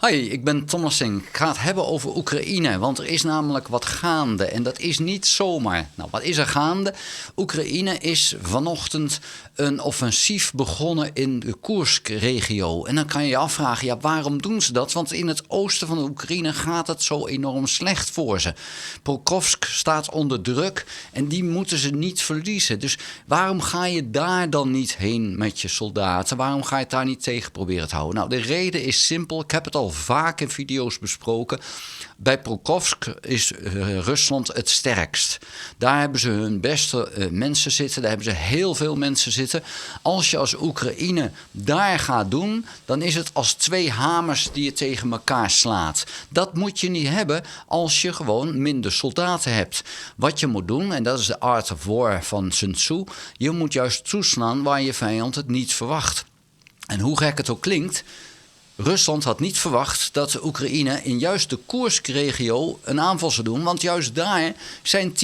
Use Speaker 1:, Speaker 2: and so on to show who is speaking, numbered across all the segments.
Speaker 1: Hoi, ik ben Thomas Singh. Ik ga het hebben over Oekraïne, want er is namelijk wat gaande en dat is niet zomaar. Nou, wat is er gaande? Oekraïne is vanochtend een offensief begonnen in de Koersk-regio. En dan kan je je afvragen, ja, waarom doen ze dat? Want in het oosten van de Oekraïne gaat het zo enorm slecht voor ze. Pokrovsk staat onder druk en die moeten ze niet verliezen. Dus waarom ga je daar dan niet heen met je soldaten? Waarom ga je het daar niet tegen proberen te houden? Nou, de reden is simpel. Ik heb het al vaak in video's besproken. Bij Pokrovsk is Rusland het sterkst. Daar hebben ze hun beste mensen zitten. Daar hebben ze heel veel mensen zitten. Als je als Oekraïne daar gaat doen, dan is het als twee hamers die je tegen elkaar slaat. Dat moet je niet hebben als je gewoon minder soldaten hebt. Wat je moet doen, en dat is de Art of War van Sun Tzu, je moet juist toeslaan waar je vijand het niet verwacht. En hoe gek het ook klinkt, Rusland had niet verwacht dat de Oekraïne in juist de Koersk-regio een aanval zou doen. Want juist daar zijn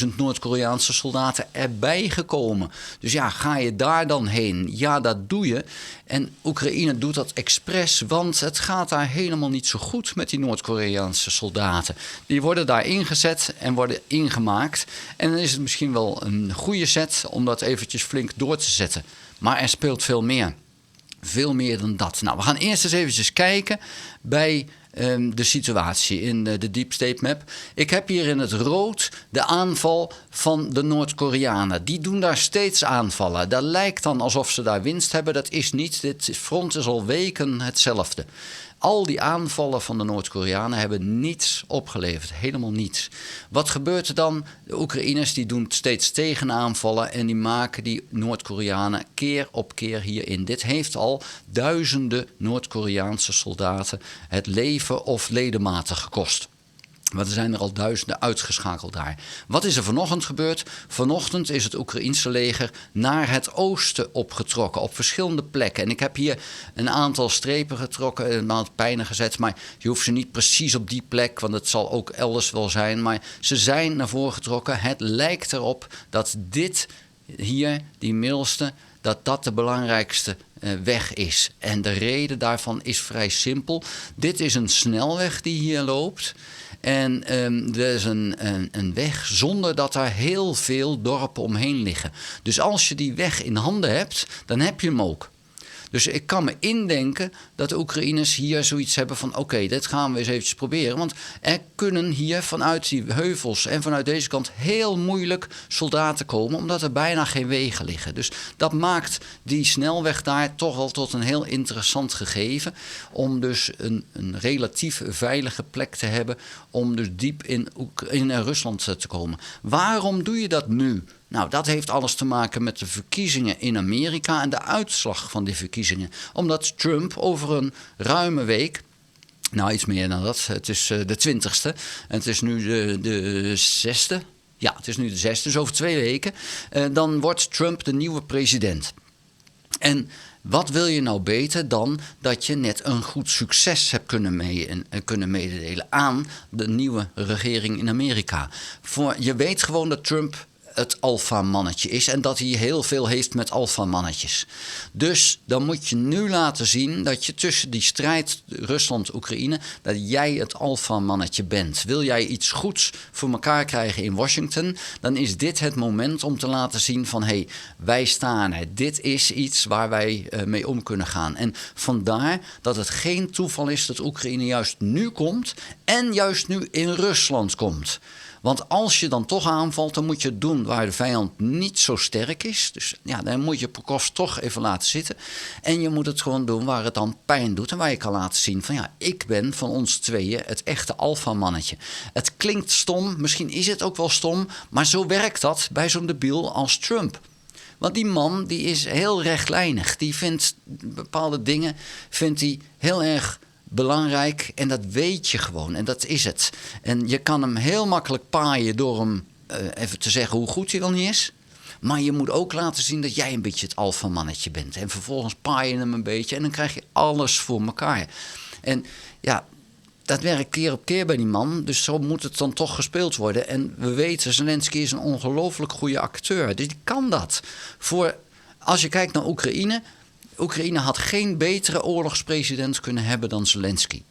Speaker 1: 10.000 Noord-Koreaanse soldaten erbij gekomen. Dus ja, ga je daar dan heen? Ja, dat doe je. En Oekraïne doet dat expres, want het gaat daar helemaal niet zo goed met die Noord-Koreaanse soldaten. Die worden daar ingezet en worden ingemaakt. En dan is het misschien wel een goede zet om dat eventjes flink door te zetten. Maar er speelt veel meer. Veel meer dan dat. Nou, we gaan eerst eens eventjes kijken bij de situatie in de Deep State Map. Ik heb hier in het rood de aanval van de Noord-Koreanen. Die doen daar steeds aanvallen. Dat lijkt dan alsof ze daar winst hebben. Dat is niet. Dit front is al weken hetzelfde. Al die aanvallen van de Noord-Koreanen hebben niets opgeleverd. Helemaal niets. Wat gebeurt er dan? De Oekraïners die doen steeds tegenaanvallen en die maken die Noord-Koreanen keer op keer hierin. Dit heeft al duizenden Noord-Koreaanse soldaten het leven of ledematen gekost. Maar er zijn er al duizenden uitgeschakeld daar. Wat is er vanochtend gebeurd? Vanochtend is het Oekraïense leger naar het oosten opgetrokken. Op verschillende plekken. En ik heb hier een aantal strepen getrokken. Een aantal pijnen gezet. Maar je hoeft ze niet precies op die plek. Want het zal ook elders wel zijn. Maar ze zijn naar voren getrokken. Het lijkt erop dat dit hier, die middelste, dat de belangrijkste weg is. En de reden daarvan is vrij simpel. Dit is een snelweg die hier loopt. En er is een weg zonder dat er heel veel dorpen omheen liggen. Dus als je die weg in handen hebt, dan heb je hem ook. Dus ik kan me indenken dat de Oekraïners hier zoiets hebben van oké, dit gaan we eens eventjes proberen. Want er kunnen hier vanuit die heuvels en vanuit deze kant heel moeilijk soldaten komen, omdat er bijna geen wegen liggen. Dus dat maakt die snelweg daar toch wel tot een heel interessant gegeven. Om dus een relatief veilige plek te hebben om dus diep in Rusland te komen. Waarom doe je dat nu? Nou, dat heeft alles te maken met de verkiezingen in Amerika en de uitslag van die verkiezingen. Omdat Trump over een ruime week, nou iets meer dan dat, het is de 20ste en het is nu de 6e. Ja, het is nu de 6e, dus over 2 weken. Dan wordt Trump de nieuwe president. En wat wil je nou beter dan dat je net een goed succes hebt kunnen mededelen aan de nieuwe regering in Amerika? Je weet gewoon dat Trump het alfamannetje is en dat hij heel veel heeft met alfamannetjes. Dus dan moet je nu laten zien dat je tussen die strijd Rusland-Oekraïne, dat jij het alfamannetje bent. Wil jij iets goeds voor elkaar krijgen in Washington, dan is dit het moment om te laten zien van hé, wij staan er. Dit is iets waar wij mee om kunnen gaan. En vandaar dat het geen toeval is dat Oekraïne juist nu komt en juist nu in Rusland komt. Want als je dan toch aanvalt, dan moet je het doen waar de vijand niet zo sterk is. Dus ja, dan moet je Pokrovsk toch even laten zitten. En je moet het gewoon doen waar het dan pijn doet. En waar je kan laten zien van ja, ik ben van ons tweeën het echte alfamannetje. Het klinkt stom, misschien is het ook wel stom. Maar zo werkt dat bij zo'n debiel als Trump. Want die man die is heel rechtlijnig. Die vindt bepaalde dingen heel erg belangrijk en dat weet je gewoon en dat is het. En je kan hem heel makkelijk paaien door hem even te zeggen hoe goed hij wel niet is. Maar je moet ook laten zien dat jij een beetje het alfamannetje bent. En vervolgens paai je hem een beetje en dan krijg je alles voor elkaar. En ja, dat werkt keer op keer bij die man. Dus zo moet het dan toch gespeeld worden. En we weten, Zelensky is een ongelooflijk goede acteur. Dus die kan dat. Als je kijkt naar Oekraïne had geen betere oorlogspresident kunnen hebben dan Zelensky.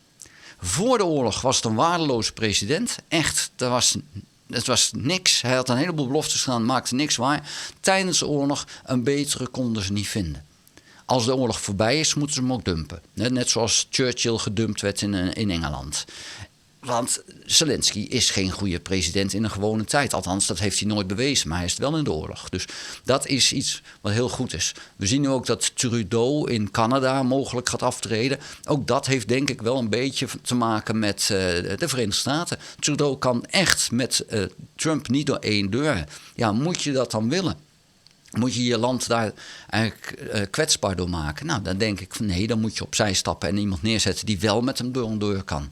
Speaker 1: Voor de oorlog was het een waardeloze president. Echt, het was niks. Hij had een heleboel beloftes gedaan, maakte niks waar. Tijdens de oorlog, een betere konden ze niet vinden. Als de oorlog voorbij is, moeten ze hem ook dumpen. Net zoals Churchill gedumpt werd in Engeland. Want Zelensky is geen goede president in een gewone tijd. Althans, dat heeft hij nooit bewezen, maar hij is het wel in de oorlog. Dus dat is iets wat heel goed is. We zien nu ook dat Trudeau in Canada mogelijk gaat aftreden. Ook dat heeft denk ik wel een beetje te maken met de Verenigde Staten. Trudeau kan echt met Trump niet door één deur. Ja, moet je dat dan willen? Moet je je land daar eigenlijk kwetsbaar door maken? Nou, dan denk ik van nee, dan moet je opzij stappen en iemand neerzetten die wel met hem door een deur kan.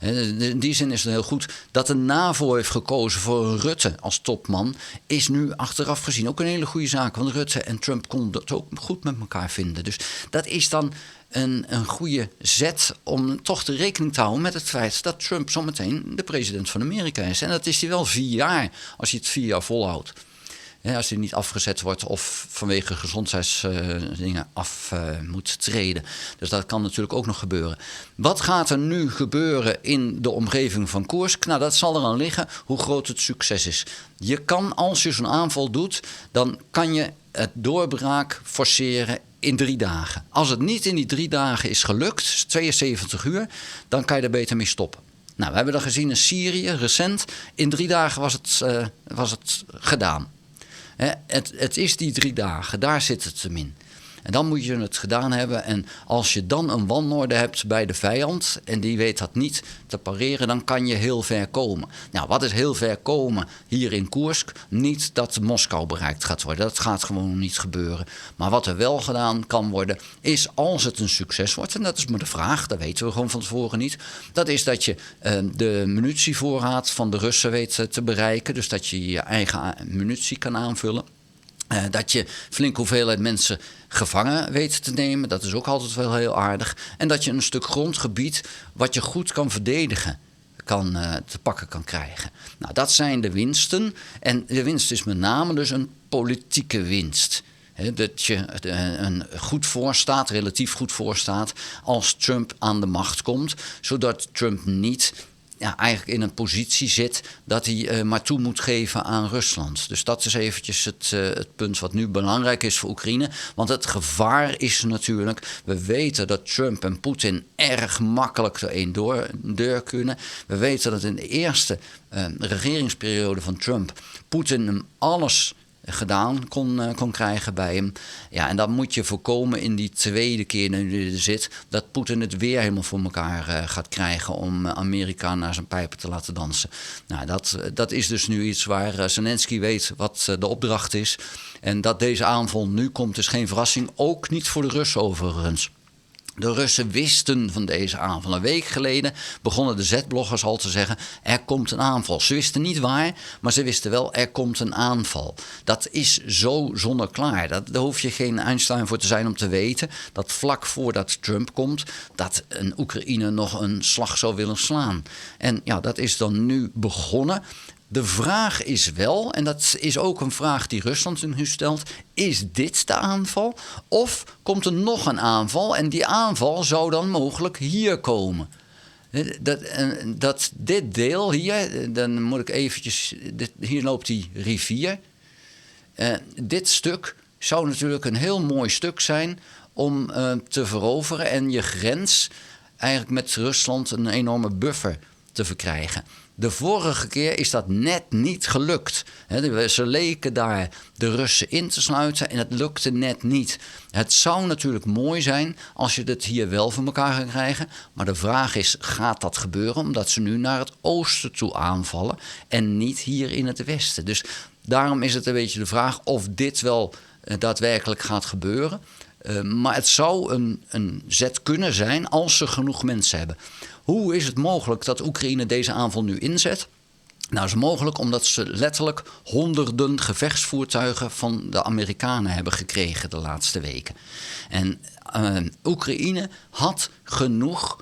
Speaker 1: In die zin is het heel goed dat de NAVO heeft gekozen voor Rutte als topman. Is nu achteraf gezien ook een hele goede zaak. Want Rutte en Trump konden het ook goed met elkaar vinden. Dus dat is dan een goede zet om toch de rekening te houden met het feit dat Trump zometeen de president van Amerika is. En dat is hij wel 4 jaar, als hij het 4 jaar volhoudt. Ja, als hij niet afgezet wordt of vanwege gezondheidsdingen af moet treden. Dus dat kan natuurlijk ook nog gebeuren. Wat gaat er nu gebeuren in de omgeving van Koersk? Nou, dat zal eraan liggen hoe groot het succes is. Je kan, als je zo'n aanval doet, dan kan je het doorbraak forceren in 3 dagen. Als het niet in die 3 dagen is gelukt, 72 uur, dan kan je er beter mee stoppen. Nou, we hebben dat gezien in Syrië, recent. In 3 dagen was het gedaan. Het is die 3 dagen, daar zit het hem in. En dan moet je het gedaan hebben. En als je dan een wanorde hebt bij de vijand en die weet dat niet te pareren, dan kan je heel ver komen. Nou, wat is heel ver komen hier in Koersk? Niet dat Moskou bereikt gaat worden. Dat gaat gewoon niet gebeuren. Maar wat er wel gedaan kan worden, is als het een succes wordt, en dat is maar de vraag, dat weten we gewoon van tevoren niet, dat is dat je de munitievoorraad van de Russen weet te bereiken. Dus dat je je eigen munitie kan aanvullen. Dat je flink hoeveelheid mensen gevangen weet te nemen. Dat is ook altijd wel heel aardig. En dat je een stuk grondgebied wat je goed kan verdedigen te pakken kan krijgen. Nou, dat zijn de winsten. En de winst is met name dus een politieke winst. Dat je goed voorstaat, relatief goed voorstaat, als Trump aan de macht komt. Zodat Trump niet eigenlijk in een positie zit dat hij maar toe moet geven aan Rusland. Dus dat is eventjes het punt wat nu belangrijk is voor Oekraïne. Want het gevaar is natuurlijk, we weten dat Trump en Poetin erg makkelijk door één deur kunnen. We weten dat in de eerste regeringsperiode van Trump Poetin hem alles gedaan kon krijgen bij hem. Ja, en dan moet je voorkomen in die tweede keer nu er zit, dat Poetin het weer helemaal voor elkaar gaat krijgen om Amerika naar zijn pijpen te laten dansen. Nou, dat is dus nu iets waar Zelensky weet wat de opdracht is. En dat deze aanval nu komt is geen verrassing. Ook niet voor de Russen overigens. De Russen wisten van deze aanval. Een week geleden begonnen de Z-bloggers al te zeggen, er komt een aanval. Ze wisten niet waar, maar ze wisten wel, er komt een aanval. Dat is zo zonneklaar. Daar hoef je geen Einstein voor te zijn om te weten dat vlak voordat Trump komt, dat een Oekraïne nog een slag zou willen slaan. En ja, dat is dan nu begonnen. De vraag is wel, en dat is ook een vraag die Rusland nu stelt, is dit de aanval? Of komt er nog een aanval en die aanval zou dan mogelijk hier komen? Dit deel hier, dan moet ik eventjes, hier loopt die rivier. Dit stuk zou natuurlijk een heel mooi stuk zijn om te veroveren en je grens eigenlijk met Rusland een enorme buffer te verkrijgen. De vorige keer is dat net niet gelukt. Ze leken daar de Russen in te sluiten en het lukte net niet. Het zou natuurlijk mooi zijn als je het hier wel voor elkaar gaat krijgen. Maar de vraag is, gaat dat gebeuren? Omdat ze nu naar het oosten toe aanvallen en niet hier in het westen. Dus daarom is het een beetje de vraag of dit wel daadwerkelijk gaat gebeuren. Maar het zou een zet kunnen zijn als ze genoeg mensen hebben. Hoe is het mogelijk dat Oekraïne deze aanval nu inzet? Nou, is mogelijk omdat ze letterlijk honderden gevechtsvoertuigen van de Amerikanen hebben gekregen de laatste weken. En Oekraïne had genoeg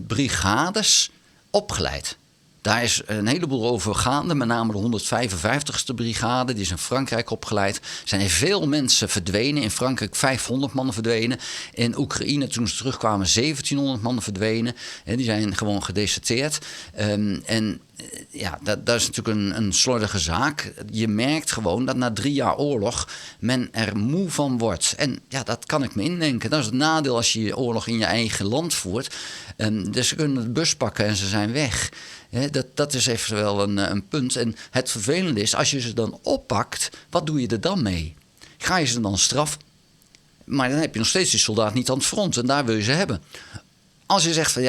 Speaker 1: brigades opgeleid. Daar is een heleboel over gaande, met name de 155ste brigade. Die is in Frankrijk opgeleid. Er zijn veel mensen verdwenen. In Frankrijk 500 mannen verdwenen. In Oekraïne, toen ze terugkwamen, 1700 mannen verdwenen. Die zijn gewoon gedeserteerd. Dat is natuurlijk een slordige zaak. Je merkt gewoon dat na 3 jaar oorlog men er moe van wordt. En ja, dat kan ik me indenken. Dat is het nadeel als je oorlog in je eigen land voert. Dus ze kunnen de bus pakken en ze zijn weg. Dat is even wel een punt. En het vervelende is, als je ze dan oppakt, wat doe je er dan mee? Ga je ze dan straffen? Maar dan heb je nog steeds die soldaat niet aan het front. En daar wil je ze hebben. Als je zegt van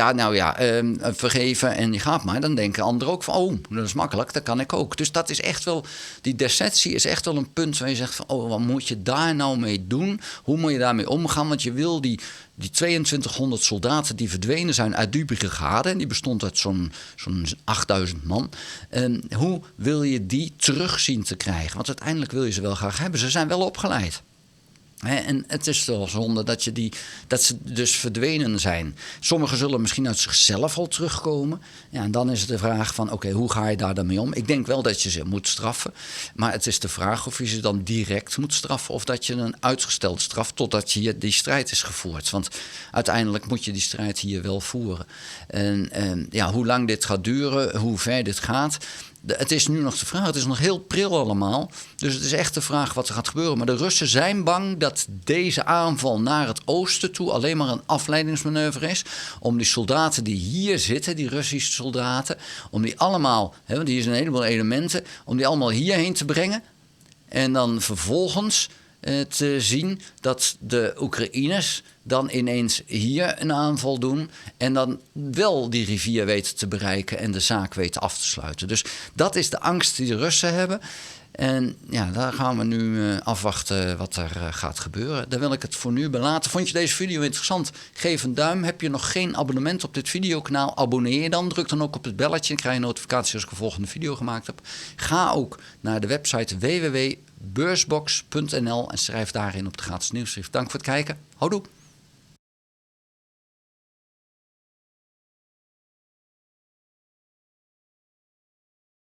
Speaker 1: vergeven en je gaat maar, dan denken anderen ook van, oh, dat is makkelijk, dat kan ik ook. Dus dat is echt wel, die desertie is echt wel een punt waar je zegt van, oh, wat moet je daar nou mee doen? Hoe moet je daarmee omgaan? Want je wil die 2200 soldaten die verdwenen zijn uit die brigade, en die bestond uit zo'n 8000 man. Hoe wil je die terug zien te krijgen? Want uiteindelijk wil je ze wel graag hebben. Ze zijn wel opgeleid. En het is wel zonde dat ze dus verdwenen zijn. Sommigen zullen misschien uit zichzelf al terugkomen. Ja, en dan is het de vraag van, oké, hoe ga je daar dan mee om? Ik denk wel dat je ze moet straffen. Maar het is de vraag of je ze dan direct moet straffen, of dat je een uitgestelde straf totdat hier die strijd is gevoerd. Want uiteindelijk moet je die strijd hier wel voeren. En hoe lang dit gaat duren, hoe ver dit gaat, het is nu nog de vraag. Het is nog heel pril allemaal. Dus het is echt de vraag wat er gaat gebeuren. Maar de Russen zijn bang dat deze aanval naar het oosten toe alleen maar een afleidingsmanoeuvre is. Om die soldaten die hier zitten, die Russische soldaten, om die allemaal, want hier zijn een heleboel elementen, om die allemaal hierheen te brengen. En dan vervolgens te zien dat de Oekraïners dan ineens hier een aanval doen en dan wel die rivier weten te bereiken en de zaak weten af te sluiten. Dus dat is de angst die de Russen hebben. En ja, daar gaan we nu afwachten wat er gaat gebeuren. Daar wil ik het voor nu bij laten. Vond je deze video interessant? Geef een duim. Heb je nog geen abonnement op dit videokanaal? Abonneer je dan. Druk dan ook op het belletje. Dan krijg je notificaties als ik een volgende video gemaakt heb. Ga ook naar de website www.beursbox.nl en schrijf daarin op de gratis nieuwsbrief. Dank voor het kijken. Houdoe.